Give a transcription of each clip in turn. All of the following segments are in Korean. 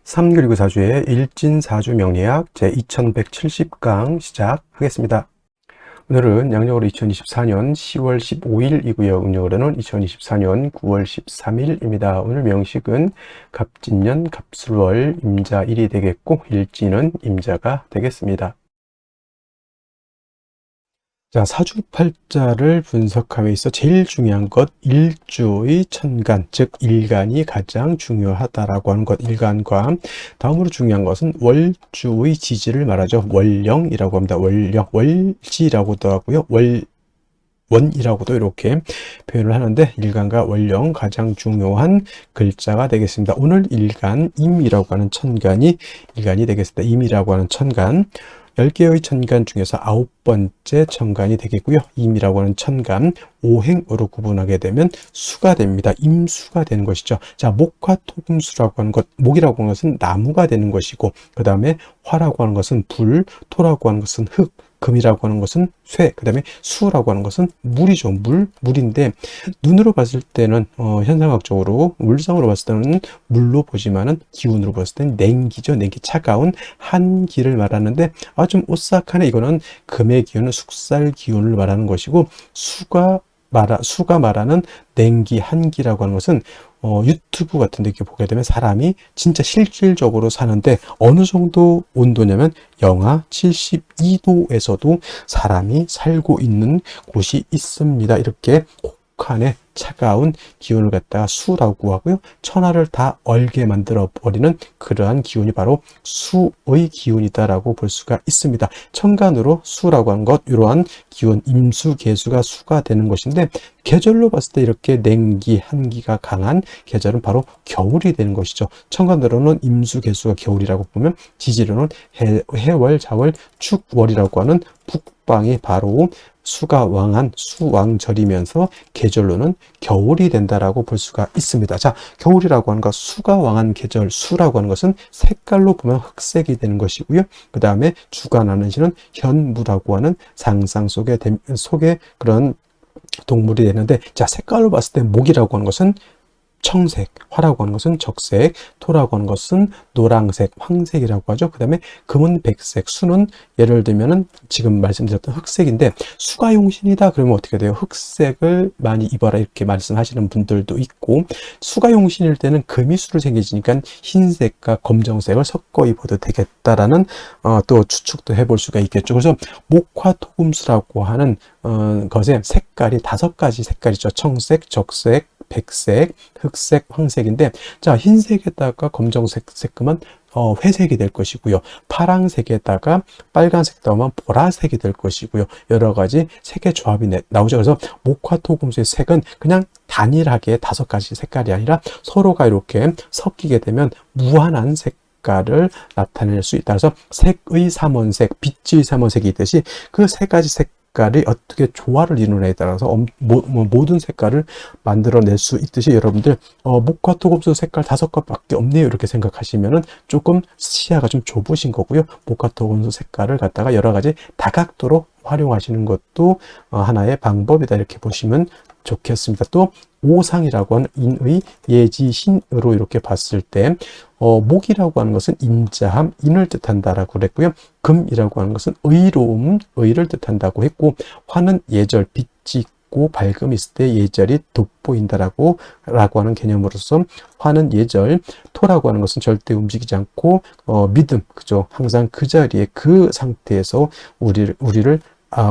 3 그리고 4주의 일진사주 명리학 제2170강 시작하겠습니다. 오늘은 양력으로 2024년 10월 15일이고요. 음력으로는 2024년 9월 13일입니다. 오늘 명식은 갑진년 갑술월 임자일이 되겠고 일진은 임자가 되겠습니다. 자, 사주팔자를 분석함에 있어 제일 중요한 것 일주의 천간, 즉 일간이 가장 중요하다라고 하는 것, 일간과 다음으로 중요한 것은 월주의 지지를 말하죠. 월령이라고 합니다. 월령, 월지라고도 하고요. 원이라고도 이렇게 표현을 하는데 일간과 월령 가장 중요한 글자가 되겠습니다. 오늘 일간 임이라고 하는 천간이 일간이 되겠습니다. 임이라고 하는 천간 10개의 천간 중에서 9번째 천간이 되겠고요. 임이라고 하는 천간 5행으로 구분하게 되면 수가 됩니다. 임수가 되는 것이죠. 자, 목화토금수라고 하는 것, 목이라고 하는 것은 나무가 되는 것이고, 그 다음에 화라고 하는 것은 불, 토라고 하는 것은 흙, 금이라고 하는 것은 쇠, 그 다음에 수라고 하는 것은 물이죠. 물인데 눈으로 봤을 때는 현상학적으로 물상으로 봤을 때는 물로 보지만은 기운으로 봤을 때는 냉기죠. 냉기, 차가운 한기를 말하는데 좀 오싹하네. 이거는 금의 기운은 숙살 기운을 말하는 것이고 수가 말하는 냉기, 한기라고 하는 것은 유튜브 같은 데 이렇게 보게 되면 사람이 진짜 실질적으로 사는데 어느 정도 온도냐면 영하 72도에서도 사람이 살고 있는 곳이 있습니다. 이렇게 혹한의 차가운 기운을 갖다가 수라고 하고요. 천하를 다 얼게 만들어 버리는 그러한 기운이 바로 수의 기운이다라고 볼 수가 있습니다. 천간으로 수라고 하는 것, 이러한 기운, 임수, 계수가 수가 되는 것인데 계절로 봤을 때 이렇게 냉기, 한기가 강한 계절은 바로 겨울이 되는 것이죠. 천간으로는 임수, 계수가 겨울이라고 보면 지지로는 해월, 자월, 축월이라고 하는 북방이 바로 수가 왕한 수왕절이면서 계절로는 겨울이 된다라고 볼 수가 있습니다. 자, 겨울이라고 하는 것, 수가 왕한 계절, 수라고 하는 것은 색깔로 보면 흑색이 되는 것이고요. 그 다음에 주관하는 시는 현무라고 하는 상상 속의 그런 동물이 되는데, 자, 색깔로 봤을 때 목이라고 하는 것은 청색, 화라고 하는 것은 적색, 토라고 하는 것은 노랑색, 황색이라고 하죠. 그 다음에 금은 백색, 수는 예를 들면은 지금 말씀드렸던 흑색인데 수가용신이다 그러면 어떻게 돼요? 흑색을 많이 입어라 이렇게 말씀하시는 분들도 있고, 수가용신일 때는 금이 수로 생기니까 흰색과 검정색을 섞어 입어도 되겠다라는 또 추측도 해볼 수가 있겠죠. 그래서 목화토금수라고 하는 것의 색깔이 5가지 색깔이죠. 청색, 적색, 백색, 흑색, 황색인데, 자, 흰색에다가 검정색 색금은 회색이 될 것이고요. 파랑색에다가 빨간색 더하면 보라색이 될 것이고요. 여러 가지 색의 조합이 나오죠. 그래서 목화토금수의 색은 그냥 단일하게 5가지 색깔이 아니라 서로가 이렇게 섞이게 되면 무한한 색깔을 나타낼 수 있다. 그래서 색의 삼원색, 빛의 삼원색이 있듯이 그 3가지 색깔이 어떻게 조화를 이루느냐에 따라서 모든 색깔을 만들어낼 수 있듯이 여러분들 목화토금수 색깔 5가지밖에 없네요 이렇게 생각하시면은 조금 시야가 좀 좁으신 거고요. 목화토금수 색깔을 갖다가 여러 가지 다각도로 활용하시는 것도 하나의 방법이다 이렇게 보시면 좋겠습니다. 또 오상이라고 하는 인의 예지신으로 이렇게 봤을 때 목이라고 하는 것은 인자함, 인을 뜻한다라고 그랬고요. 금이라고 하는 것은 의로움, 의를 뜻한다고 했고, 화는 예절, 빛이 있고 밝음이 있을 때 예절이 돋보인다라고 하는 개념으로서 화는 예절, 토라고 하는 것은 절대 움직이지 않고 믿음, 그죠? 항상 그 자리에 그 상태에서 우리를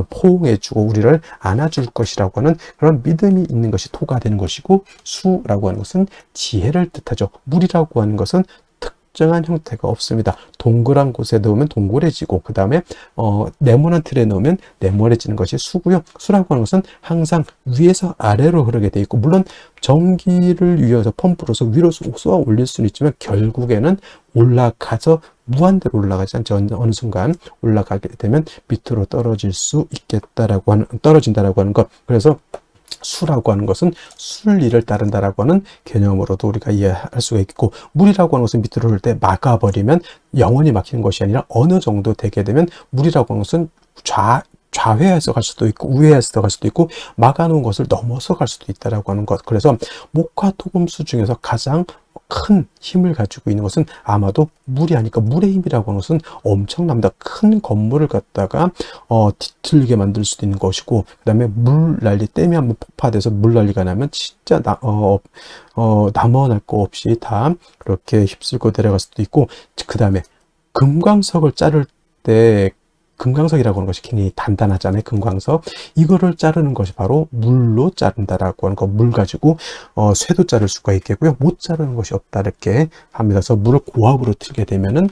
포옹해주고 우리를 안아줄 것이라고 하는 그런 믿음이 있는 것이 토가 되는 것이고, 수라고 하는 것은 지혜를 뜻하죠. 물이라고 하는 것은 특정한 형태가 없습니다. 동그란 곳에 넣으면 동그래지고, 그 다음에 네모난 틀에 넣으면 네모래지는 것이 수고요. 수라고 하는 것은 항상 위에서 아래로 흐르게 돼 있고, 물론 전기를 위해서 펌프로서 위로 쏘아 올릴 수는 있지만 결국에는 올라가서 무한대로 올라가지 않죠. 어느 순간 올라가게 되면 밑으로 떨어진다라고 하는 것. 그래서 수라고 하는 것은 순리를 따른다라고 하는 개념으로도 우리가 이해할 수가 있고, 물이라고 하는 것은 밑으로 흐를 때 막아버리면 영원히 막히는 것이 아니라 어느 정도 되게 되면 물이라고 하는 것은 좌회해서 갈 수도 있고 우회해서 갈 수도 있고 막아놓은 것을 넘어서 갈 수도 있다라고 하는 것. 그래서 목화 토금수 중에서 가장 큰 힘을 가지고 있는 것은 아마도 물이 아닐까. 물의 힘이라고 하는 것은 엄청납니다. 큰 건물을 갖다가 뒤틀리게 만들 수도 있는 것이고, 그 다음에 물난리, 댐이 한번 폭파돼서 물난리가 나면 진짜 남어날 거 없이 다 그렇게 휩쓸고 내려갈 수도 있고, 그 다음에 금광석을 자를 때 금광석이라고 하는 것이 굉장히 단단하잖아요. 금광석. 이거를 자르는 것이 바로 물로 자른다라고 하는 거. 물 가지고 쇠도 자를 수가 있겠고요. 못 자르는 것이 없다 이렇게 합니다. 그래서 물을 고압으로 틀게 되면은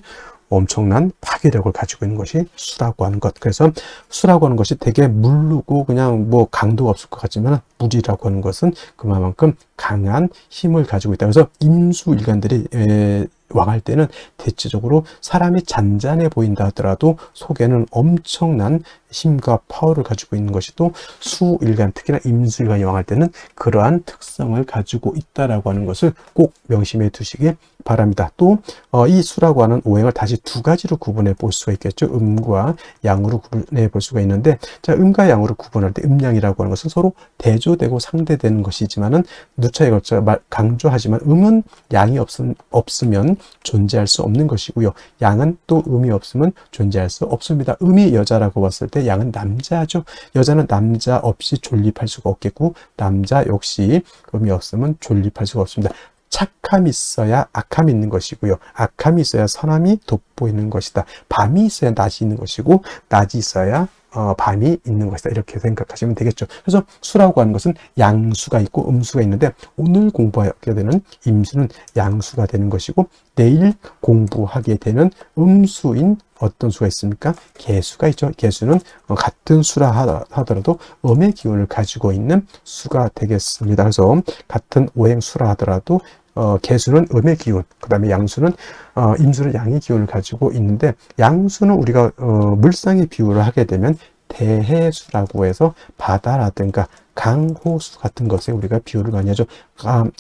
엄청난 파괴력을 가지고 있는 것이 수라고 하는 것. 그래서 수라고 하는 것이 되게 물르고 그냥 뭐 강도가 없을 것 같지만 물이라고 하는 것은 그만큼 강한 힘을 가지고 있다. 그래서 임수일간들이 왕할 때는 대체적으로 사람이 잔잔해 보인다 하더라도 속에는 엄청난 힘과 파워를 가지고 있는 것이 또 수일간, 특히나 임수일간이 왕할 때는 그러한 특성을 가지고 있다라고 하는 것을 꼭 명심해 두시기 바랍니다. 또 이 수라고 하는 오행을 다시 두 가지로 구분해 볼 수가 있겠죠. 음과 양으로 구분해 볼 수가 있는데, 자, 음과 양으로 구분할 때 음양이라고 하는 것은 서로 대조되고 상대되는 것이지만은 누차에 걸쳐 강조하지만 음은 양이 없으면 존재할 수 없는 것이고요. 양은 또 음이 없으면 존재할 수 없습니다. 음이 여자라고 봤을 때 양은 남자죠. 여자는 남자 없이 존립할 수가 없겠고, 남자 역시 음이 없으면 존립할 수가 없습니다. 착함이 있어야 악함이 있는 것이고요. 악함이 있어야 선함이 돋보이는 것이다. 밤이 있어야 낮이 있는 것이고, 낮이 있어야 밤이 있는 것이다. 이렇게 생각하시면 되겠죠. 그래서 수라고 하는 것은 양수가 있고 음수가 있는데, 오늘 공부하게 되는 임수는 양수가 되는 것이고, 내일 공부하게 되는 음수인 어떤 수가 있습니까? 개수가 있죠. 개수는 같은 수라 하더라도 음의 기운을 가지고 있는 수가 되겠습니다. 그래서 같은 오행 수라 하더라도 개수는 음의 기운, 그 다음에 양수는 임수는 양의 기운을 가지고 있는데, 양수는 우리가 물상의 비유를 하게 되면 대해수라고 해서 바다라든가 강호수 같은 것에 우리가 비유를 많이 하죠.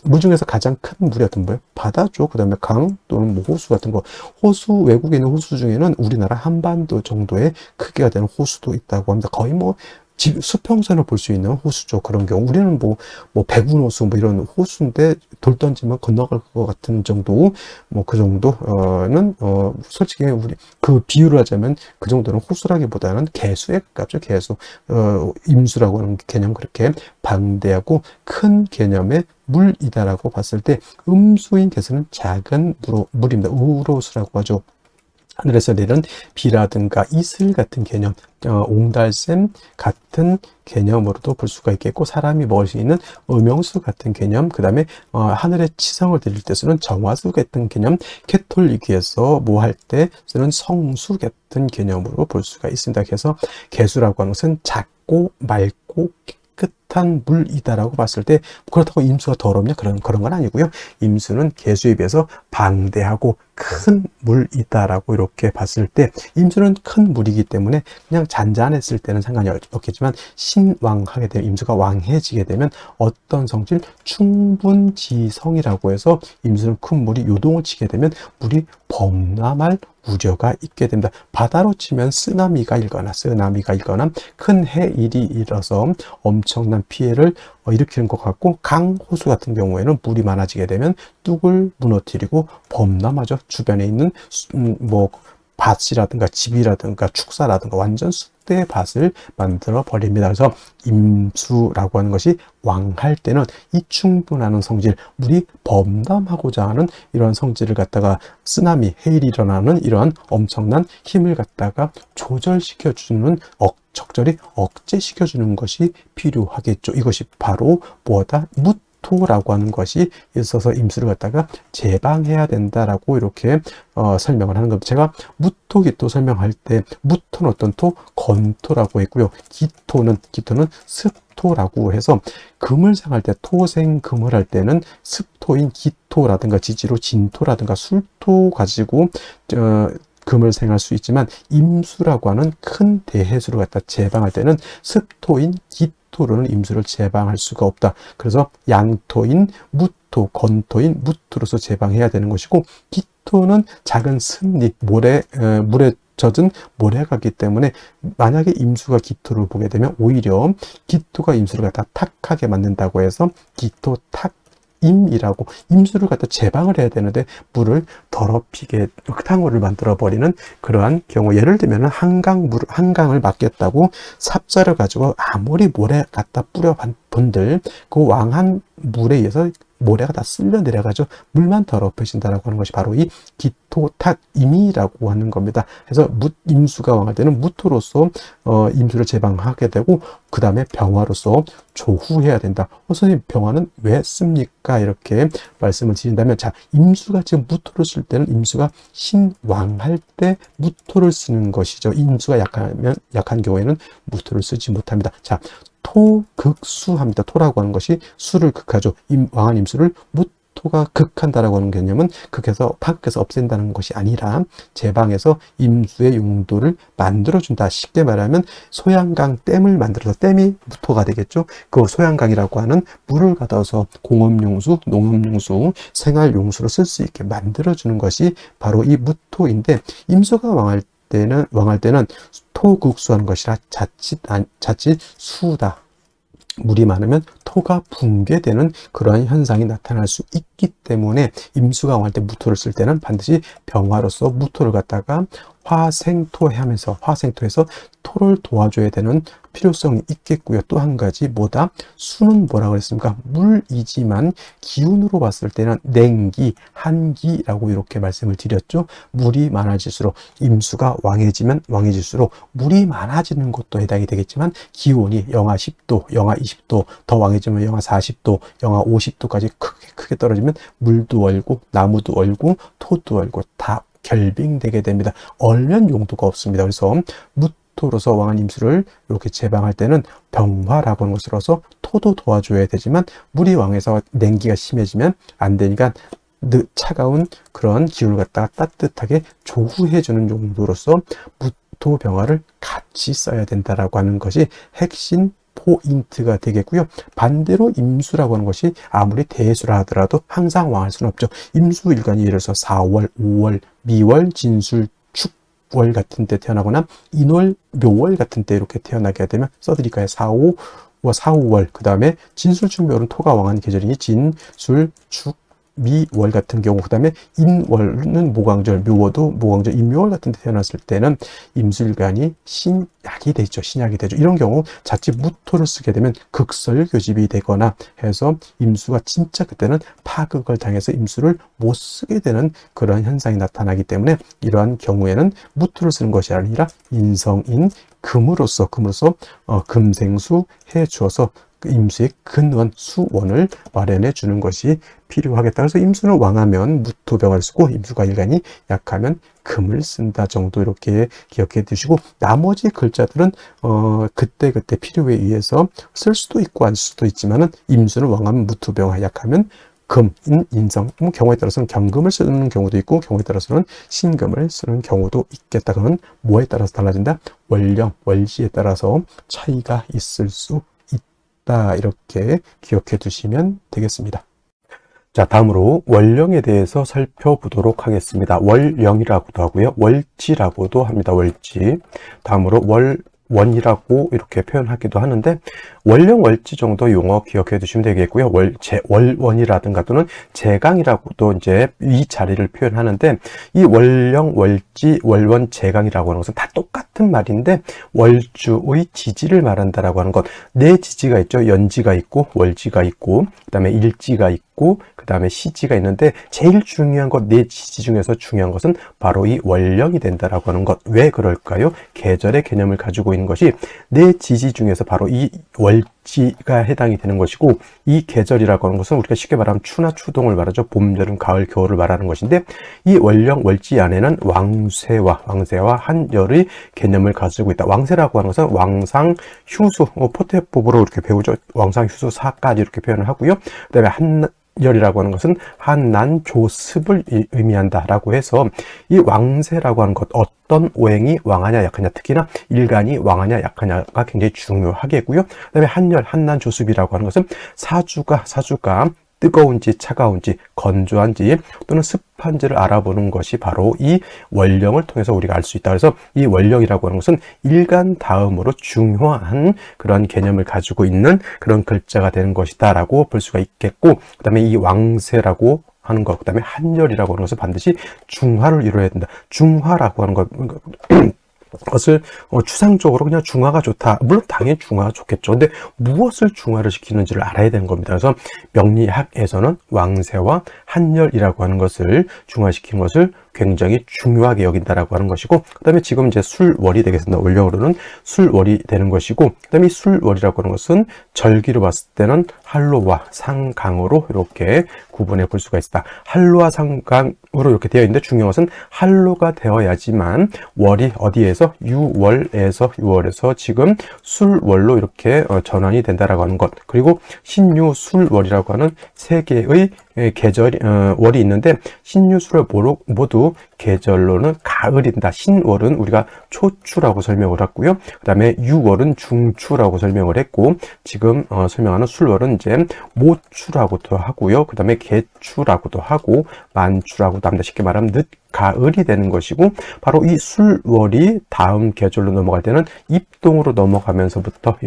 물 중에서 가장 큰 물이 어떤 거예요? 바다죠. 그 다음에 강 또는 뭐 호수 같은 거. 호수, 외국에 있는 호수 중에는 우리나라 한반도 정도의 크기가 되는 호수도 있다고 합니다. 거의 뭐 수평선을 볼 수 있는 호수죠. 그런 경우 우리는 뭐 백운호수 뭐 이런 호수인데 돌 던지면 건너갈 것 같은 정도, 뭐 그 정도는 솔직히 우리 그 비유를 하자면 그 정도는 호수라기보다는 개수에 가깝죠. 개수. 임수라고 하는 개념, 그렇게 방대하고 큰 개념의 물이다라고 봤을 때 음수인 개수는 작은 물입니다. 우로수라고 하죠. 하늘에서 내리는 비라든가 이슬 같은 개념, 옹달샘 같은 개념으로도 볼 수가 있겠고, 사람이 먹을 수 있는 음용수 같은 개념, 그 다음에 하늘에 치성을 드릴 때 쓰는 정화수 같은 개념, 캐톨릭에서 뭐 할 때 쓰는 성수 같은 개념으로 볼 수가 있습니다. 그래서 개수라고 하는 것은 작고 맑고 깨끗한 물이다라고 봤을 때, 그렇다고 임수가 더럽냐? 그런 건 아니고요. 임수는 개수에 비해서 방대하고 큰 물이다라고 이렇게 봤을 때, 임수는 큰 물이기 때문에 그냥 잔잔했을 때는 상관이 없겠지만, 신왕하게 되면, 임수가 왕해지게 되면 어떤 성질? 충분지성이라고 해서 임수는 큰 물이 요동을 치게 되면 물이 범람할 우려가 있게 됩니다. 바다로 치면 쓰나미가 일거나 큰 해일이 일어서 엄청난 피해를 일으키는 것 같고, 강호수 같은 경우에는 물이 많아지게 되면 뚝을 무너뜨리고 범람하죠. 주변에 있는 뭐 밭이라든가 집이라든가 축사라든가 완전 쑥대의 밭을 만들어 버립니다. 그래서 임수라고 하는 것이 왕할 때는 이 충분하는 성질, 물이 범람하고자 하는 이러한 성질을 갖다가 쓰나미, 해일이 일어나는 이러한 엄청난 힘을 갖다가 조절시켜주는, 적절히 억제시켜주는 것이 필요하겠죠. 이것이 바로 뭐다? 무토라고 하는 것이 있어서 임수를 갖다가 제방해야 된다라고 이렇게 설명을 하는 겁니다. 제가 무토, 기토 설명할 때 무토는 어떤 토? 건토라고 했고요. 기토는 습토라고 해서 금을 생할 때, 토생금을 할 때는 습토인 기토라든가 지지로 진토라든가 술토 가지고 금을 생할 수 있지만, 임수라고 하는 큰 대해수를 갖다 제방할 때는 습토인 기토로는 임수를 제방할 수가 없다. 그래서 양토인 무토, 건토인 무토로서 제방해야 되는 것이고, 기토는 작은 습리, 물에 젖은 모래가기 때문에 만약에 임수가 기토를 보게 되면 오히려 기토가 임수를 갖다 탁하게 만든다고 해서 기토 탁임이라고 임수를 갖다 제방을 해야 되는데 물을 더럽히게 흙탕물을 만들어 버리는 그러한 경우, 예를 들면 한강을 막겠다고 삽자를 가지고 아무리 모래 갖다 뿌려 본들 그 왕한 물에 의해서 모래가 다 쓸려 내려가지고 물만 더럽혀진다라고 하는 것이 바로 이 기토탁임이라고 하는 겁니다. 그래서 임수가 왕할 때는 무토로서 임수를 제방하게 되고 그 다음에 병화로서 조후해야 된다. 선생님, 병화는 왜 씁니까? 이렇게 말씀을 드린다면, 자, 임수가 지금 무토를 쓸 때는 임수가 신왕할 때 무토를 쓰는 것이죠. 임수가 약한 경우에는 무토를 쓰지 못합니다. 자, 토극수합니다. 토라고 하는 것이 수를 극하죠. 왕한 임수를 무토가 극한다라고 하는 개념은 극해서 파극해서 없앤다는 것이 아니라 제방해서 임수의 용도를 만들어준다. 쉽게 말하면 소양강 댐을 만들어서 댐이 무토가 되겠죠. 그 소양강이라고 하는 물을 가둬서 공업용수, 농업용수, 생활용수로 쓸 수 있게 만들어주는 것이 바로 이 무토인데, 임수가 왕할 때는 토극수하는 것이라 자칫 수다. 물이 많으면 토가 붕괴되는 그러한 현상이 나타날 수 있기 때문에 임수가 왕할 때 무토를 쓸 때는 반드시 병화로서 무토를 갖다가 화생토해서 토를 도와줘야 되는 필요성이 있겠고요. 또 한 가지 뭐다? 수는 뭐라고 했습니까? 물이지만 기운으로 봤을 때는 냉기, 한기라고 이렇게 말씀을 드렸죠. 물이 많아질수록, 임수가 왕해질수록 물이 많아지는 것도 해당이 되겠지만 기온이 영하 10도, 영하 20도, 더 왕해지면 영하 40도, 영하 50도까지 크게 떨어지면 물도 얼고 나무도 얼고 토도 얼고 다 결빙되게 됩니다. 얼면 용도가 없습니다. 그래서 무토로서 왕한 임수를 이렇게 제방할 때는 병화라고 하는 것으로서 토도 도와줘야 되지만 물이 왕해서 냉기가 심해지면 안 되니까 차가운 그런 기운을 갖다가 따뜻하게 조후해주는 용도로서 무토 병화를 같이 써야 된다라고 하는 것이 핵심 포인트가 되겠고요. 반대로 임수라고 하는 것이 아무리 대수라 하더라도 항상 왕할 수는 없죠. 임수일간이 예를 들어서 4월, 5월, 미월, 진술, 축월 같은 때 태어나거나 인월, 묘월 같은 때 이렇게 태어나게 되면 써드릴까요? 4, 5월, 그 다음에 진술, 축, 묘월은 토가 왕한 계절이니 진술, 축, 미월 같은 경우, 그 다음에 인월은 모광절, 묘월도 모광절, 인묘월 같은 데 태어났을 때는 임술간이 신약이 되죠. 이런 경우 자칫 무토를 쓰게 되면 극설교집이 되거나 해서 임수가 진짜 그때는 파극을 당해서 임수를 못 쓰게 되는 그러한 현상이 나타나기 때문에 이러한 경우에는 무토를 쓰는 것이 아니라 인성인 금으로서 금생수 해 주어서 임수의 근원, 수원을 마련해 주는 것이 필요하겠다. 그래서 임수는 왕하면 무토병을 쓰고 임수가 일간이 약하면 금을 쓴다 정도 이렇게 기억해 두시고, 나머지 글자들은 그때 필요에 의해서 쓸 수도 있고 안 쓸 수도 있지만은 임수는 왕하면 무토병, 약하면 금, 인성, 경우에 따라서는 경금을 쓰는 경우도 있고 경우에 따라서는 신금을 쓰는 경우도 있겠다. 그건 뭐에 따라서 달라진다? 월령, 월지에 따라서 차이가 있을 수 있다. 이렇게 기억해 두시면 되겠습니다. 자, 다음으로 월령에 대해서 살펴보도록 하겠습니다. 월령이라고도 하고요. 월지라고도 합니다. 월지. 다음으로 월원이라고 이렇게 표현하기도 하는데, 월령, 월지 정도 용어 기억해 두시면 되겠고요. 월원이라든가 또는 제강이라고도 이제 이 자리를 표현하는데, 이 월령, 월지, 월원, 제강이라고 하는 것은 다 똑같은 말인데 월주의 지지를 말한다라고 하는 것. 네 지지가 있죠. 연지가 있고 월지가 있고 그 다음에 일지가 있고 그 다음에 시지가 있는데, 제일 중요한 것, 네 지지 중에서 중요한 것은 바로 이 월령이 된다라고 하는 것. 왜 그럴까요? 계절의 개념을 가지고 있는 것이 네 지지 중에서 바로 이 월지가 해당이 되는 것이고, 이 계절이라고 하는 것은 우리가 쉽게 말하면 추나 추동을 말하죠. 봄, 여름, 가을, 겨울을 말하는 것인데, 이 월령, 월지 안에는 왕세와 한열의 개념을 가지고 있다. 왕세라고 하는 것은 왕상, 휴수, 포태법으로 이렇게 배우죠. 왕상, 휴수, 사까지 이렇게 표현을 하고요. 그 다음에 한열이라고 하는 것은 한난, 조습을 의미한다라고 해서, 이 왕세라고 하는 것, 어떤 오행이 왕하냐 약하냐, 특히나 일간이 왕하냐 약하냐가 굉장히 중요하겠고요. 그 다음에 한열, 한난, 조습이라고 하는 것은 사주가 뜨거운지 차가운지 건조한지 또는 습한지를 알아보는 것이 바로 이 원령을 통해서 우리가 알 수 있다. 그래서 이 원령이라고 하는 것은 일간 다음으로 중요한 그런 개념을 가지고 있는 그런 글자가 되는 것이다 라고 볼 수가 있겠고, 그 다음에 이 왕세라고 하는 것, 그 다음에 한열이라고 하는 것은 반드시 중화를 이루어야 된다. 중화라고 하는 것 것을 추상적으로 그냥 중화가 좋다. 물론 당연히 중화가 좋겠죠. 근데 무엇을 중화를 시키는지를 알아야 되는 겁니다. 그래서 명리학에서는 왕세와 한열이라고 하는 것을 중화시키는 것을 굉장히 중요하게 여긴다라고 하는 것이고, 그 다음에 지금 이제 술월이 되겠습니다. 원령으로는 술월이 되는 것이고, 그 다음에 이 술월이라고 하는 것은 절기로 봤을 때는 한로와 상강으로 이렇게 구분해 볼 수가 있다. 한로와 상강으로 이렇게 되어 있는데 중요한 것은 한로가 되어야지만 월이 어디에서 유월에서 지금 술월로 이렇게 전환이 된다라고 하는 것. 그리고 신유 술월이라고 하는 세 개의 계절이 월이 있는데, 신유술을 모두 계절로는 가을이 된다. 신월은 우리가 초추라고 설명을 했고요. 그 다음에 유월은 중추라고 설명을 했고, 지금 설명하는 술월은 이제 모추라고도 하고요. 그 다음에 개추라고도 하고 만추라고도 합니다. 쉽게 말하면 늦 가을이 되는 것이고, 바로 이 술월이 다음 계절로 넘어갈 때는 입동으로 넘어가면서부터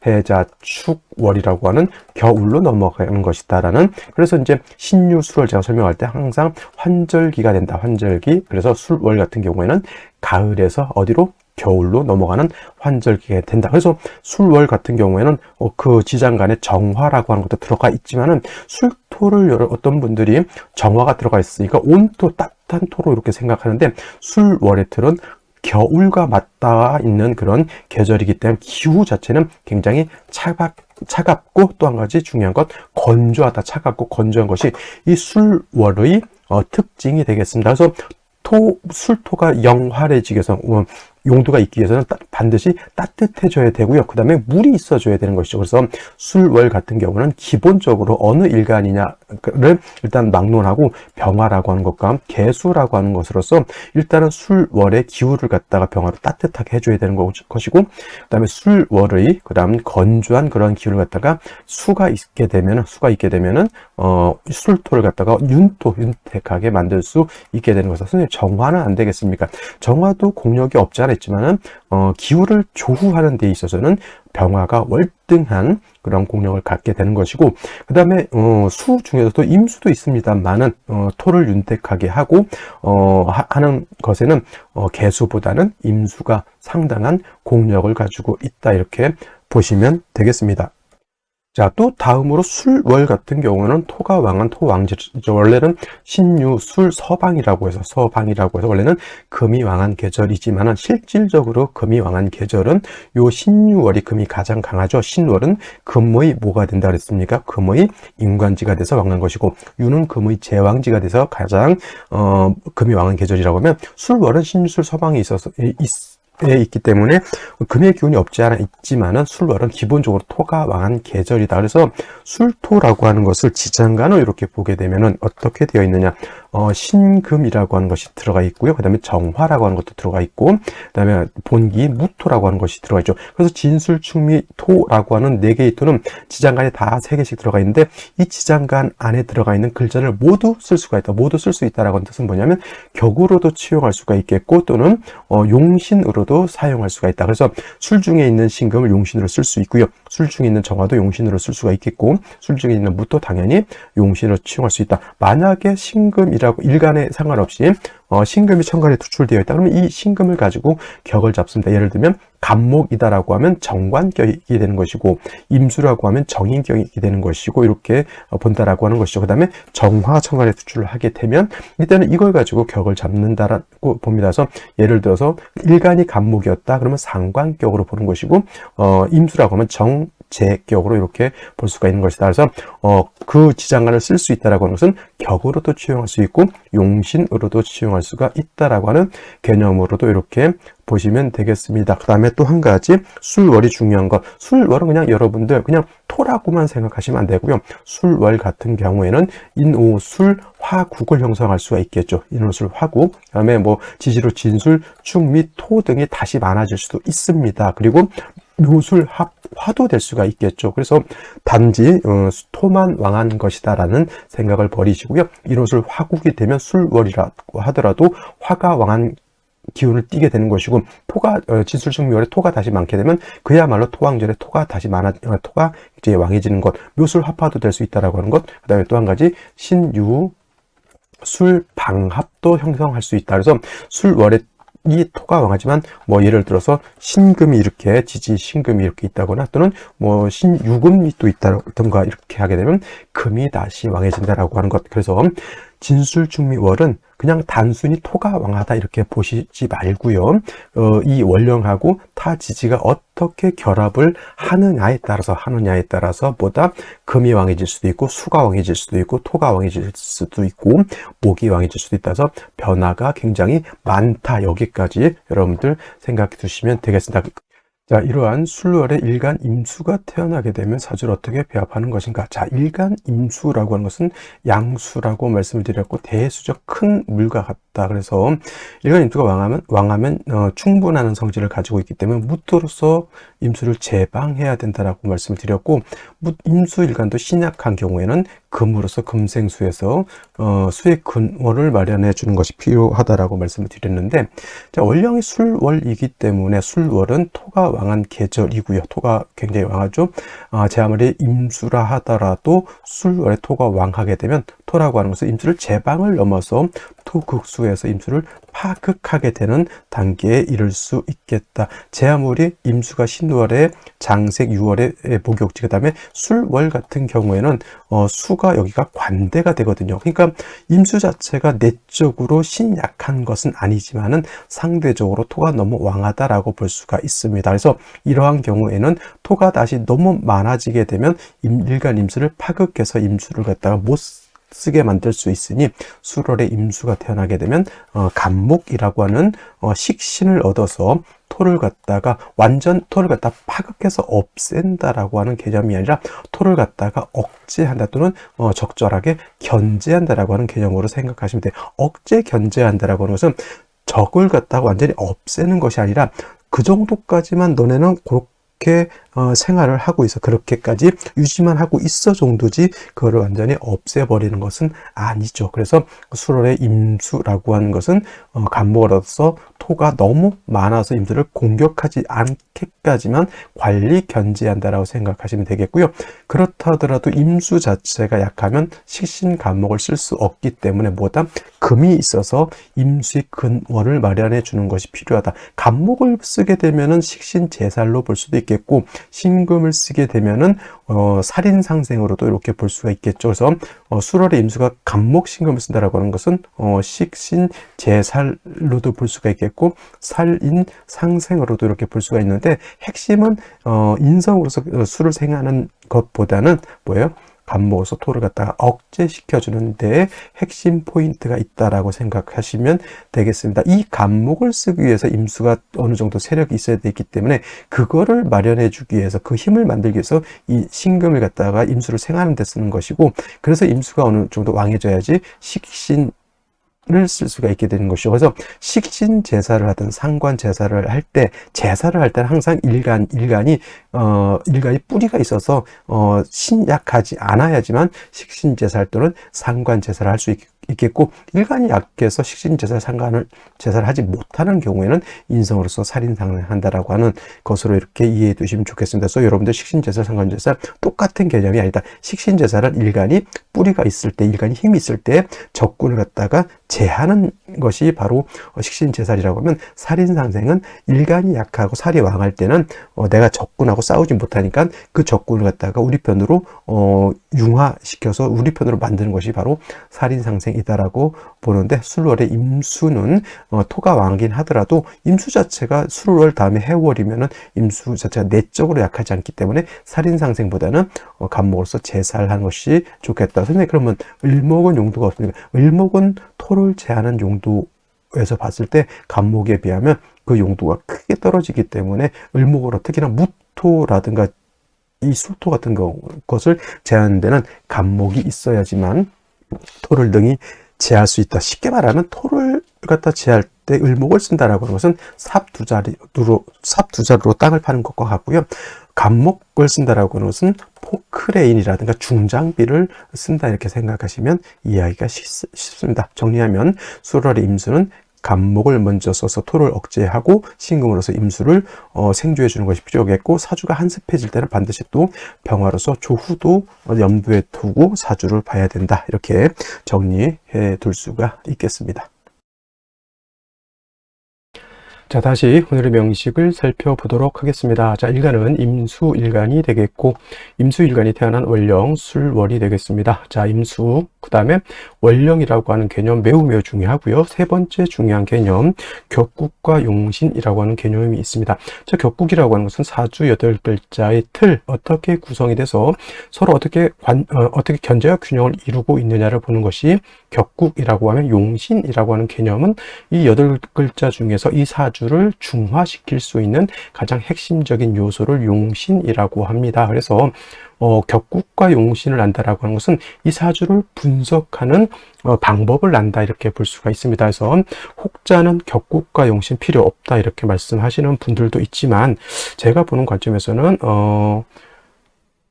해자축월이라고 하는 겨울로 넘어가는 것이다라는, 그래서 이제 신유술을 제가 설명할 때 항상 환절기가 된다. 환절기. 그래서 술월 같은 경우에는 가을에서 어디로? 겨울로 넘어가는 환절기가 된다. 그래서 술월 같은 경우에는 그 지장간에 정화라고 하는 것도 들어가 있지만은, 술토를 어떤 분들이 정화가 들어가 있으니까 온토, 따뜻한 토로 이렇게 생각하는데, 술월의 틀은 겨울과 맞닿아 있는 그런 계절이기 때문에 기후 자체는 굉장히 차갑고, 또 한 가지 중요한 것, 건조하다. 차갑고 건조한 것이 이 술월의 특징이 되겠습니다. 그래서 술토가 영활해지기 위해서, 용도가 있기 위해서는 반드시 따뜻해져야 되고요. 그 다음에 물이 있어줘야 되는 것이죠. 그래서 술월 같은 경우는 기본적으로 어느 일간이냐를 일단 막론하고, 병화라고 하는 것과 개수라고 하는 것으로서 일단은 술월의 기후를 갖다가 병화로 따뜻하게 해줘야 되는 것이고, 그 다음에 술월의 건조한 그런 기후를 갖다가 수가 있게 되면은 술토를 갖다가 윤택하게 만들 수 있게 되는 것은, 선생님 정화는 안 되겠습니까? 정화도 공력이 없지 않아 있지만은 기후를 조후하는 데 있어서는 병화가 월등한 그런 공력을 갖게 되는 것이고, 그 다음에 수 중에서도 임수도 있습니다만은 토를 윤택하게 하고 하는 것에는 개수보다는 임수가 상당한 공력을 가지고 있다, 이렇게 보시면 되겠습니다. 자, 또 다음으로 술월 같은 경우는 토가 왕한 토왕절이죠. 원래는 신유, 술, 서방이라고 해서 원래는 금이 왕한 계절이지만은, 실질적으로 금이 왕한 계절은 요 신유월이 금이 가장 강하죠. 신월은 금의 뭐가 된다 그랬습니까? 금의 임관지가 돼서 왕한 것이고, 유는 금의 제왕지가 돼서 가장 금이 왕한 계절이라고 하면, 술월은 신유술 서방이 있기 때문에 금의 기운이 없지 않아 있지만은, 술월은 기본적으로 토가 왕한 계절이다. 그래서 술토라고 하는 것을 지장간을 이렇게 보게 되면은 어떻게 되어 있느냐, 신금이라고 하는 것이 들어가 있고요. 그 다음에 정화라고 하는 것도 들어가 있고, 그 다음에 본기 무토라고 하는 것이 들어가 있죠. 그래서 진술, 충미, 토라고 하는 4개의 토는 지장간에 다 3개씩 들어가 있는데, 이 지장간 안에 들어가 있는 글자를 모두 쓸 수가 있다. 모두 쓸 수 있다라고 하는 뜻은 뭐냐면, 격으로도 치용할 수가 있겠고, 또는 용신으로도 사용할 수가 있다. 그래서 술 중에 있는 신금을 용신으로 쓸 수 있고요. 술 중에 있는 정화도 용신으로 쓸 수가 있겠고, 술 중에 있는 무토 당연히 용신으로 치용할 수 있다. 만약에 신금이라고 일간에 상관없이 신금이 천간에 투출되어 있다. 그러면 이 신금을 가지고 격을 잡습니다. 예를 들면 간목이다라고 하면 정관격이 되는 것이고, 임수라고 하면 정인격이 되는 것이고, 이렇게 본다라고 하는 것이죠. 그 다음에 정화가 천간에 투출을 하게 되면 이때는 이걸 가지고 격을 잡는다라고 봅니다. 그래서 예를 들어서 일간이 간목이었다 그러면 상관격으로 보는 것이고, 임수라고 하면 제격으로 이렇게 볼 수가 있는 것이다. 그래서 그 지장간을 쓸 수 있다라고 하는 것은 격으로도 치용할 수 있고 용신으로도 치용할 수가 있다라고 하는 개념으로도 이렇게 보시면 되겠습니다. 그 다음에 또 한 가지, 술월이 중요한 것. 술월은 그냥 여러분들 그냥 토라고만 생각하시면 안 되고요. 술월 같은 경우에는 인오술, 화국을 형성할 수가 있겠죠. 인오술, 화국. 그 다음에 지지로 진술, 충 및 토 등이 다시 많아질 수도 있습니다. 그리고 묘술, 합, 화도 될 수가 있겠죠. 그래서 단지 토만 왕한 것이다라는 생각을 버리시고요. 이것을 화국이 되면 술월이라고 하더라도 화가 왕한 기운을 띠게 되는 것이고, 토가 진술승묘월에 토가 다시 많게 되면 그야말로 토왕절에 토가 다시 토가 이제 왕해지는 것, 묘술화파도 될 수 있다라고 하는 것. 그다음에 또 한 가지 신유 술방합도 형성할 수 있다. 그래서 술월에 이 토가 왕하지만 뭐 예를 들어서 신금이 이렇게 지지신금이 이렇게 있다거나 또는 뭐 신유금이 또 있다던가 이렇게 하게 되면 금이 다시 왕해진다라고 하는 것. 그래서 진술중미월은 그냥 단순히 토가 왕하다 이렇게 보시지 말고요. 이 월령하고 타 지지가 어떻게 결합을 하느냐에 따라서 보다 금이 왕해질 수도 있고 수가 왕해질 수도 있고 토가 왕해질 수도 있고 목이 왕해질 수도 있다서 변화가 굉장히 많다. 여기까지 여러분들 생각해 두시면 되겠습니다. 자, 이러한 술월에 일간 임수가 태어나게 되면 사주를 어떻게 배합하는 것인가? 자, 일간 임수라고 하는 것은 양수라고 말씀을 드렸고 대수적 큰 물과 같다. 그래서 일간 임수가 왕하면 충분한 성질을 가지고 있기 때문에 무토로서 임수를 제방해야 된다라고 말씀을 드렸고, 임수 일간도 신약한 경우에는 금으로서 금생수에서 수의 근원을 마련해 주는 것이 필요하다라고 말씀을 드렸는데, 자, 월령이 술월이기 때문에 술월은 토가 왕한 계절이고요. 토가 굉장히 왕하죠. 제 아무리 임수라 하더라도 술월에 토가 왕하게 되면 토라고 하는 것은 임수를 제방을 넘어서 토극수에서 임수를 파극하게 되는 단계에 이를 수 있겠다. 제 아무리 임수가 신월에 장색 6월에 목욕지, 그 다음에 술월 같은 경우에는 수가 여기가 관대가 되거든요. 그러니까 임수 자체가 내적으로 신약한 것은 아니지만은 상대적으로 토가 너무 왕하다라고 볼 수가 있습니다. 그래서 이러한 경우에는 토가 다시 너무 많아지게 되면 일간 임수를 파극해서 임수를 갖다가 못 쓰게 만들 수 있으니 술월에 임수가 태어나게 되면 간목이라고 하는 식신을 얻어서 토를 갖다가 완전 토를 갖다 파극해서 없앤다라고 하는 개념이 아니라 토를 갖다가 억제한다 또는 적절하게 견제한다라고 하는 개념으로 생각하시면 돼요. 억제 견제한다라고 하는 것은 적을 갖다가 완전히 없애는 것이 아니라 그 정도까지만 너네는 그렇게 생활을 하고 있어, 그렇게까지 유지만 하고 있어 정도지 그거를 완전히 없애버리는 것은 아니죠. 그래서 술월의 임수라고 하는 것은 간목으로서 토가 너무 많아서 임수를 공격하지 않게까지만 관리 견제한다라고 생각하시면 되겠고요. 그렇다 하더라도 임수 자체가 약하면 식신 간목을 쓸 수 없기 때문에 뭐다 금이 있어서 임수의 근원을 마련해 주는 것이 필요하다. 간목을 쓰게 되면은 식신 제살로 볼 수도 있겠고, 신금을 쓰게 되면은 살인상생으로도 이렇게 볼 수가 있겠죠. 그래서 술월의 임수가 간목 신금을 쓴다라고 하는 것은 식신 제살로도 볼 수가 있겠고 살인상생으로도 이렇게 볼 수가 있는데, 핵심은 인성으로서 술을 생하는 것보다는 뭐예요? 간목으로서 토를 갖다가 억제시켜주는 데에 핵심 포인트가 있다라고 생각하시면 되겠습니다. 이 간목을 쓰기 위해서 임수가 어느 정도 세력이 있어야 되기 때문에 그거를 마련해 주기 위해서, 그 힘을 만들기 위해서 이 신금을 갖다가 임수를 생하는 데 쓰는 것이고, 그래서 임수가 어느 정도 왕해져야지 식신 을 쓸 수가 있게 되는 것이죠. 그래서 식신 제사를 하든 상관 제사를 할 때, 제사를 할 때는 항상 일간이 뿌리가 있어서 신약하지 않아야지만 식신 제사할 때는 상관 제사를 할 수 있겠고, 일간이 약해서 식신 제사, 제사를 하지 못하는 경우에는 인성으로서 살인상한다라고 하는 것으로 이렇게 이해해 두시면 좋겠습니다. 그래서 여러분들 식신 제사, 상관 제사 똑같은 개념이 아니다. 식신 제사는 일간이 뿌리가 있을 때, 일간이 힘이 있을 때 적군을 갖다가 제하는 것이 바로 식신 제살이라고 하면, 살인상생은 일간이 약하고 살이 왕할 때는 내가 적군하고 싸우지 못하니까 그 적군을 갖다가 우리 편으로 융화시켜서 우리 편으로 만드는 것이 바로 살인상생이다라고 보는데, 술월의 임수는 토가 왕이긴 하더라도 임수 자체가 술월 다음에 해월이면은 임수 자체가 내적으로 약하지 않기 때문에 살인상생보다는 간목으로서 제살하는 것이 좋겠다. 선생님, 그러면 을목은 용도가 없습니까? 을목은 토를 제하는 용도에서 봤을 때 간목에 비하면 그 용도가 크게 떨어지기 때문에 을목으로, 특히나 무토라든가 이 수토 같은 것을 제하는 데는 간목이 있어야지만 토를 능히 제할 수 있다. 쉽게 말하면 토를 갖다 제할 때 을목을 쓴다라고 하는 것은 삽 두 자루로 땅을 파는 것과 같고요. 간목을 쓴다라고 하는 것은 포크레인이라든가 중장비를 쓴다 이렇게 생각하시면 이해하기가 쉽습니다. 정리하면 수월의 임수는 간목을 먼저 써서 토를 억제하고 신금으로서 임수를 생조해 주는 것이 필요하겠고, 사주가 한습해질 때는 반드시 또 병화로서 조후도 염두에 두고 사주를 봐야 된다. 이렇게 정리해 둘 수가 있겠습니다. 자, 다시 오늘의 명식을 살펴보도록 하겠습니다. 자, 일간은 임수일간이 되겠고, 임수일간이 태어난 월령, 술월이 되겠습니다. 자, 임수, 그 다음에 월령이라고 하는 개념 매우 중요하고요. 세 번째 중요한 개념, 격국과 용신이라고 하는 개념이 있습니다. 자, 격국이라고 하는 것은 사주 8글자의 틀, 어떻게 구성이 돼서 서로 어떻게 견제와 균형을 이루고 있느냐를 보는 것이 격국이라고 하면, 용신이라고 하는 개념은 이 8글자 중에서 이 사주를 중화시킬 수 있는 가장 핵심적인 요소를 용신이라고 합니다. 그래서 격국과 용신을 안다라고 하는 것은 이 사주를 분석하는 방법을 안다 이렇게 볼 수가 있습니다. 그래서 혹자는 격국과 용신 필요 없다 이렇게 말씀하시는 분들도 있지만, 제가 보는 관점에서는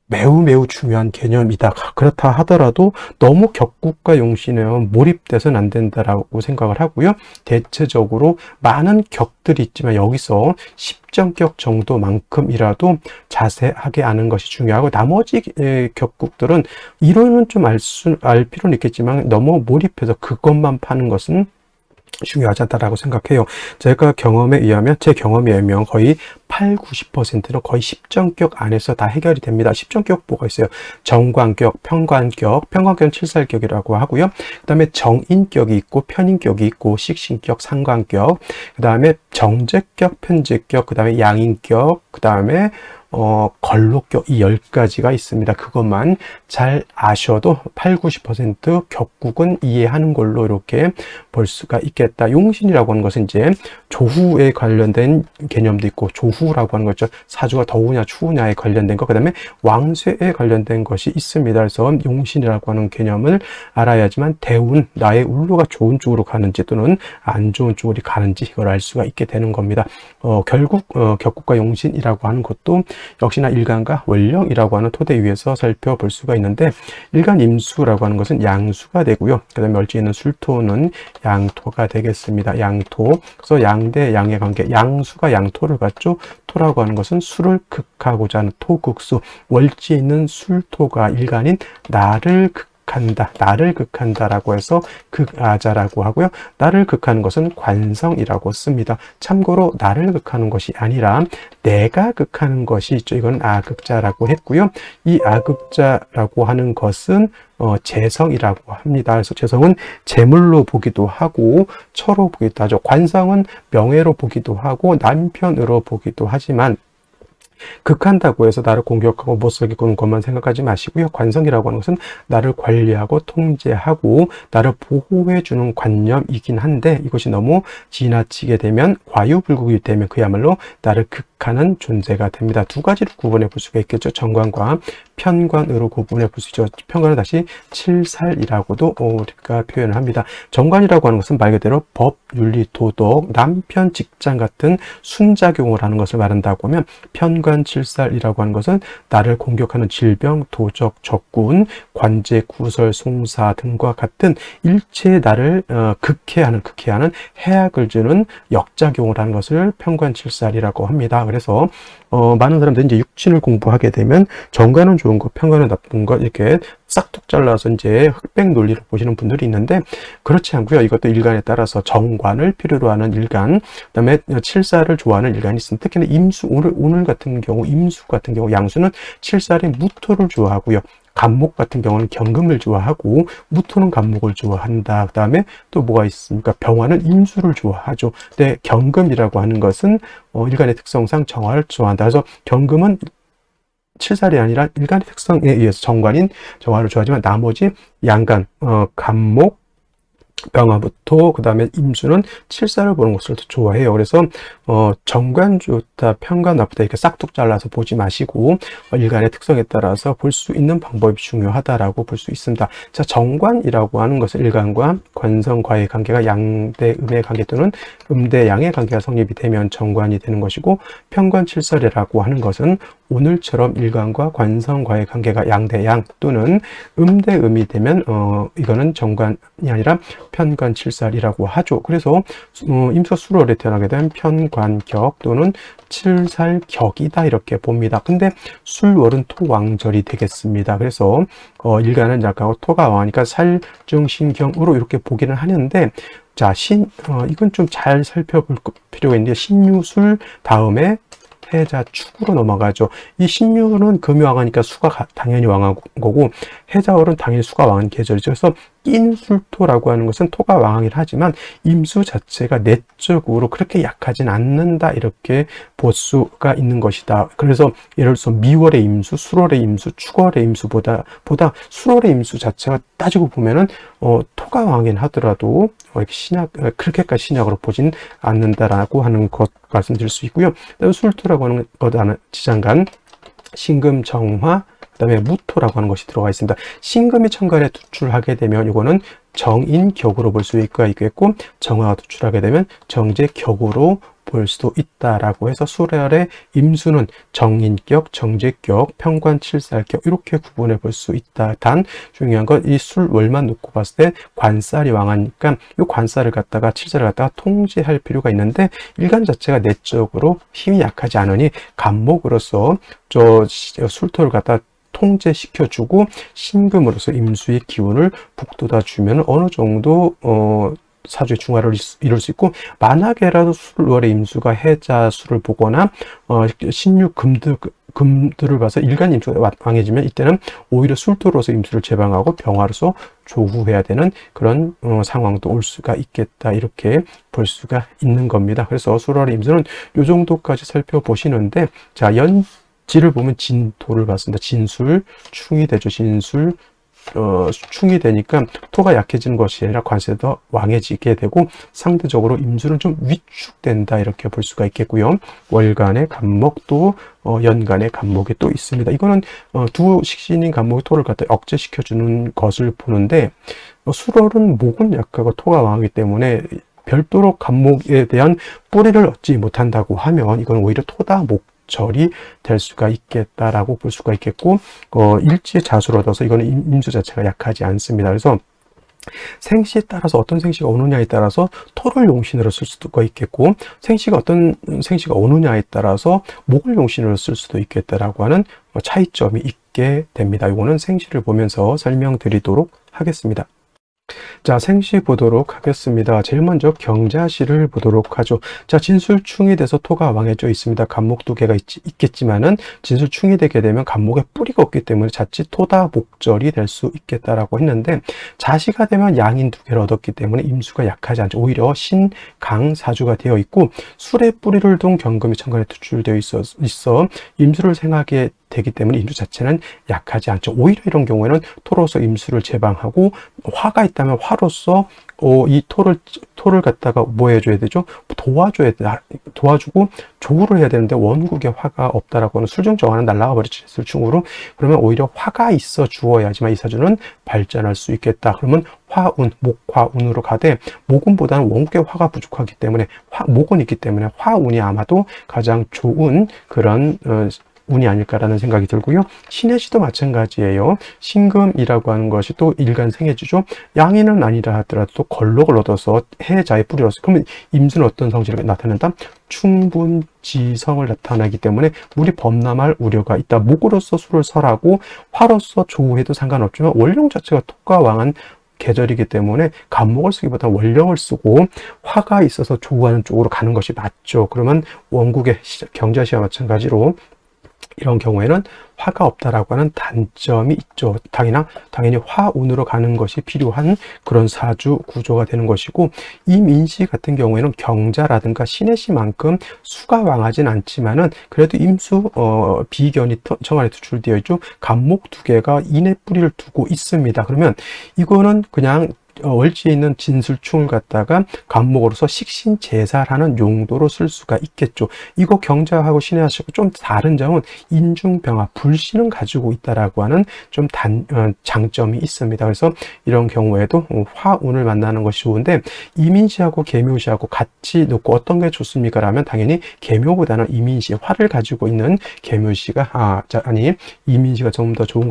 매우 중요한 개념이다. 그렇다 하더라도 너무 격국과 용신에 몰입돼서는 안 된다라고 생각을 하고요. 대체적으로 많은 격들이 있지만 여기서 10정격 정도만큼이라도 자세하게 아는 것이 중요하고, 나머지 격국들은 이론은 좀 알 필요는 있겠지만 너무 몰입해서 그것만 파는 것은 중요하지 않다라고 생각해요. 제가 경험에 의하면, 제 경험에 의하면 거의 80~90%는 거의 10정격 안에서 다 해결이 됩니다. 10정격 뭐가 있어요? 정관격, 평관격은 칠살격이라고 하고요. 그 다음에 정인격이 있고, 편인격이 있고, 식신격, 상관격, 그 다음에 정제격, 편제격, 그 다음에 양인격, 그 다음에 걸록격, 이 10가지가 있습니다. 그것만 잘 아셔도 80~90% 격국은 이해하는 걸로 이렇게 볼 수가 있겠다. 용신이라고 하는 것은 이제 조후에 관련된 개념도 있고, 조후라고 하는 거죠. 사주가 더우냐 추우냐에 관련된 것, 그 다음에 왕쇠에 관련된 것이 있습니다. 그래서 용신이라고 하는 개념을 알아야지만 대운, 나의 운로가 좋은 쪽으로 가는지 또는 안 좋은 쪽으로 가는지 이걸 알 수가 있게 되는 겁니다. 결국 격국과 용신이라고 하는 것도 역시나 일간과 월령이라고 하는 토대 위에서 살펴볼 수가 있는데, 일간 임수라고 하는 것은 양수가 되고요. 그 다음에 멸지에 있는 술토는 양토가 되겠습니다. 양토. 그래서 양대 양의 관계, 양수가 양토를 갖죠. 토라고 하는 것은 술을 극하고자 하는 토극수. 월지에 있는 술토가 일간인 나를 극한다라고 해서 극아자라고 하고요. 나를 극하는 것은 관성이라고 씁니다. 참고로 나를 극하는 것이 아니라 내가 극하는 것이 있죠. 이건 아극자라고 했고요. 이 아극자라고 하는 것은 재성이라고 합니다. 그래서 재성은 재물로 보기도 하고 처로 보기도 하죠. 관성은 명예로 보기도 하고 남편으로 보기도 하지만, 극한다고 해서 나를 공격하고 못살게 구는 것만 생각하지 마시고요. 관성이라고 하는 것은 나를 관리하고 통제하고 나를 보호해주는 관념이긴 한데, 이것이 너무 지나치게 되면, 과유불급이 되면 그야말로 나를 극하는 존재가 됩니다. 두 가지로 구분해 볼 수가 있겠죠. 정관과 편관으로 구분해 볼 수 있죠. 편관은 다시 칠살이라고도 우리가 표현을 합니다. 정관이라고 하는 것은 말 그대로 법, 윤리, 도덕, 남편, 직장 같은 순작용을 하는 것을 말한다고 하면, 편관 칠살이라고 하는 것은 나를 공격하는 질병, 도적, 적군, 관제, 구설, 송사 등과 같은 일체의 나를 극해하는 해악을 주는 역작용을 하는 것을 편관 칠살이라고 합니다. 그래서 많은 사람들이 이제 육신을 공부하게 되면 정관은 좋은 것, 편관은 나쁜 것, 이렇게 싹둑 잘라서 이제 흑백 논리를 보시는 분들이 있는데, 그렇지 않고요. 이것도 일간에 따라서 정관을 필요로 하는 일간, 그다음에 칠살을 좋아하는 일간이 있습니다. 특히나 임수, 오늘 같은 경우, 임수 같은 경우, 양수는 칠살의 무토를 좋아하고요. 간목 같은 경우는 경금을 좋아하고, 무토는 간목을 좋아한다. 그 다음에 또 뭐가 있습니까? 병화는 임수를 좋아하죠. 근데 경금이라고 하는 것은 일간의 특성상 정화를 좋아한다. 그래서 경금은 칠살이 아니라 일간의 특성에 의해서 정관인 정화를 좋아하지만, 나머지 양간, 간목, 병화부터 그 다음에 임수는 칠살을 보는 것을 더 좋아해요. 그래서 정관 좋다, 편관 나쁘다 이렇게 싹둑 잘라서 보지 마시고, 일간의 특성에 따라서 볼 수 있는 방법이 중요하다라고 볼 수 있습니다. 자, 정관이라고 하는 것은 일간과 관성과의 관계가 양대 음의 관계 또는 음대 양의 관계가 성립이 되면 정관이 되는 것이고, 편관 칠살이라고 하는 것은 오늘처럼 일간과 관성과의 관계가 양대양 또는 음대음이 되면 이거는 정관이 아니라 편관칠살이라고 하죠. 그래서 임수가 술월에 태어나게 되면 편관격 또는 칠살격이다 이렇게 봅니다. 근데 술월은 토왕절이 되겠습니다. 그래서 일간은 약하고 토가 왕하니까 살증신경으로 이렇게 보기는 하는데, 자, 이건 좀 잘 살펴볼 필요가 있는데, 신유술 다음에 해자 축으로 넘어가죠. 이 신유는 금이 왕하니까 수가 당연히 왕한 거고, 해자월은 당연히 수가 왕한 계절이죠. 그래서 인술토라고 하는 것은 토가 왕하긴 하지만 임수 자체가 내적으로 그렇게 약하진 않는다 이렇게 볼 수가 있는 것이다. 그래서 예를 들어서 미월의 임수, 술월의 임수, 축월의 임수보다 술월의 임수 자체가 따지고 보면은 토가 왕이긴 하더라도 이렇게 그렇게까지 신약으로 보진 않는다라고 하는 것 말씀드릴 수 있고요. 술토라고 하는 것은 지장간, 신금정화, 그 다음에 무토라고 하는 것이 들어가 있습니다. 신금이 천간에 투출하게 되면 이거는 정인격으로 볼 수 있겠고, 정화가 투출하게 되면 정제격으로 볼 수도 있다라고 해서 술월의 임수는 정인격, 정제격, 편관칠살격 이렇게 구분해 볼 수 있다. 단 중요한 건 이 술월만 놓고 봤을 때 관살이 왕하니까 이 관살을 갖다가 칠살을 갖다가 통제할 필요가 있는데, 일간 자체가 내적으로 힘이 약하지 않으니 간목으로서 술토를 갖다 통제시켜주고 신금으로서 임수의 기운을 북돋아 주면 어느 정도 사주의 중화를 이룰 수 있고, 만약에라도 술월의 임수가 해자수를 보거나 신유 금들을 봐서 일간 임수가 왕해지면 이때는 오히려 술토로서 임수를 제방하고 병화로서 조후해야 되는 그런 상황도 올 수가 있겠다 이렇게 볼 수가 있는 겁니다. 그래서 술월의 임수는 이 정도까지 살펴보시는데, 자, 지를 보면 진토를 봤습니다. 진술, 충이 되죠. 진술, 충이 되니까 토가 약해지는 것이 아니라 관세도 더 왕해지게 되고, 상대적으로 임수는 좀 위축된다 이렇게 볼 수가 있겠고요. 월간의 간목도 연간의 간목이 또 있습니다. 이거는 두 식신인 간목이 토를 갖다 억제시켜주는 것을 보는데, 술월은 목은 약하고 토가 왕하기 때문에 별도로 간목에 대한 뿌리를 얻지 못한다고 하면 이건 오히려 토다 목절이 될 수가 있겠다라고 볼 수가 있겠고, 일지의 자수를 얻어서 이거는 임수 자체가 약하지 않습니다. 그래서 생시에 따라서 어떤 생시가 오느냐에 따라서 토를 용신으로 쓸 수도 있겠고, 어떤 생시가 오느냐에 따라서 목을 용신으로 쓸 수도 있겠다라고 하는 차이점이 있게 됩니다. 이거는 생시를 보면서 설명드리도록 하겠습니다. 자, 생시 보도록 하겠습니다. 제일 먼저 경자시를 보도록 하죠. 자, 진술충이 돼서 토가 왕해져 있습니다. 간목 두 개가 있겠지만은 진술충이 되게 되면 간목에 뿌리가 없기 때문에 자칫 토다 목절이 될 수 있겠다라고 했는데, 자시가 되면 양인 두 개를 얻었기 때문에 임수가 약하지 않죠. 오히려 신강사주가 되어 있고, 술의 뿌리를 둔 경금이 천간에 투출되어 있어 임수를 생하게 되기 때문에 임수 자체는 약하지 않죠. 오히려 이런 경우에는 토로서 임수를 제방하고, 화가 있다면 화로서 이 토를 갖다가 뭐 해줘야 되죠? 도와주고 조우를 해야 되는데, 원국에 화가 없다라고 하는 술중정화는 날라가 버리지, 술충으로. 그러면 오히려 화가 있어 주어야지만 이 사주는 발전할 수 있겠다. 그러면 화운, 목화운으로 가되, 목운보다는 원국에 화가 부족하기 때문에 목은 있기 때문에 화운이 아마도 가장 좋은 그런 운이 아닐까라는 생각이 들고요. 신해시도 마찬가지예요. 신금이라고 하는 것이 또 일간 생해주죠. 양인은 아니라 하더라도 또 걸록을 얻어서 해자의 뿌리로서, 그러면 임수는 어떤 성질을 나타낸다? 충분지성을 나타나기 때문에 물이 범람할 우려가 있다. 목으로서 술을 설하고 화로서 조우해도 상관없지만 원령 자체가 토가 왕한 계절이기 때문에 간목을 쓰기보다 원령을 쓰고 화가 있어서 조우하는 쪽으로 가는 것이 맞죠. 그러면 원국의 경자시와 마찬가지로 이런 경우에는 화가 없다라고 하는 단점이 있죠. 당연히 화운으로 가는 것이 필요한 그런 사주 구조가 되는 것이고, 이 민시 같은 경우에는 경자라든가 신해시만큼 수가 왕하진 않지만은 그래도 임수 비견이 천간에 투출되어 있죠. 간목 두 개가 인의 뿌리를 두고 있습니다. 그러면 이거는 그냥 월지에 있는 진술충을 갖다가 간목으로서 식신제살하는 용도로 쓸 수가 있겠죠. 이거 경자하고 신의 하시고 좀 다른 점은 인중병화, 불신은 가지고 있다라고 하는 좀 장점이 있습니다. 그래서 이런 경우에도 화운을 만나는 것이 좋은데, 이민시하고 계묘시하고 같이 놓고 어떤 게 좋습니까? 라면 당연히 계묘보다는 이민시, 화를 가지고 있는 계묘시가 이민시가 좀 더 좋은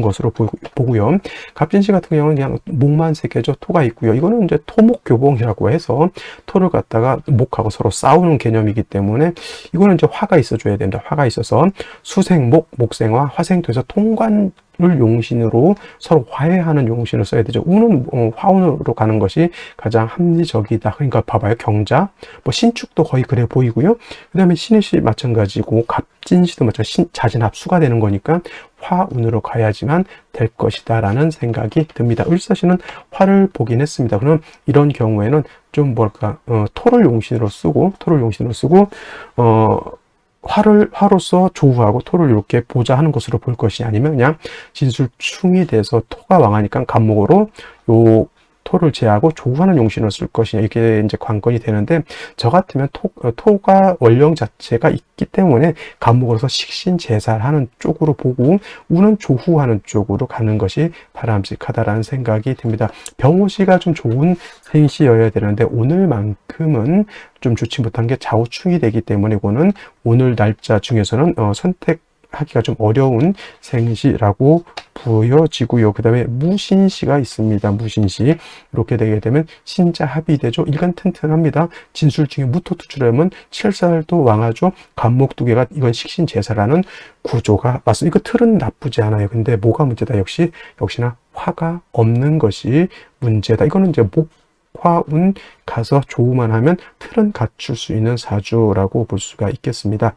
것으로 보고요. 갑진시 같은 경우는 그냥 목만 세 개죠. 토가 있고요. 이거는 이제 토목교봉이라고 해서 토를 갖다가 목하고 서로 싸우는 개념이기 때문에 이거는 이제 화가 있어줘야 됩니다. 화가 있어서 수생목, 목생화, 화생토에서 통관을 용신으로 서로 화해하는 용신을 써야 되죠. 운은 화운으로 가는 것이 가장 합리적이다. 그러니까 봐봐요. 경자, 뭐 신축도 거의 그래 보이고요. 그 다음에 신의시 마찬가지고 갑진시도 마찬가지 자진합수가 되는 거니까 화운으로 가야지만 될 것이다 라는 생각이 듭니다. 을사시는 화를 보긴 했습니다. 그럼 이런 경우에는 좀 토를 용신으로 쓰고 화로서 조후하고 토를 이렇게 보자 하는 것으로 볼 것이 아니면 그냥 진술충이 돼서 토가 왕하니까 간목으로 요 토를 제하고 조후하는 용신을 쓸 것이냐, 이게 이제 관건이 되는데, 저 같으면 토가 원령 자체가 있기 때문에 간목으로서 식신제살하는 쪽으로 보고 우는 조후하는 쪽으로 가는 것이 바람직하다라는 생각이 듭니다. 병호시가 좀 좋은 생시여야 되는데 오늘만큼은 좀 좋지 못한 게 좌우충이 되기 때문에 이거는 오늘 날짜 중에서는 선택하기가 좀 어려운 생시라고 보여지고요. 그 다음에 무신시가 있습니다. 무신시. 이렇게 되게 되면 신자 합의되죠. 일간 튼튼합니다. 진술 중에 무토투출하면 칠살도 왕하죠. 간목 두 개가 이건 식신제사라는 구조가 맞습니다. 이거 틀은 나쁘지 않아요. 근데 뭐가 문제다? 역시나 화가 없는 것이 문제다. 이거는 이제 목화운 가서 조우만 하면 틀은 갖출 수 있는 사주라고 볼 수가 있겠습니다.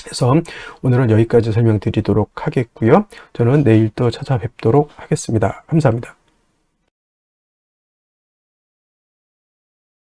그래서 오늘은 여기까지 설명드리도록 하겠고요. 저는 내일 또 찾아뵙도록 하겠습니다. 감사합니다.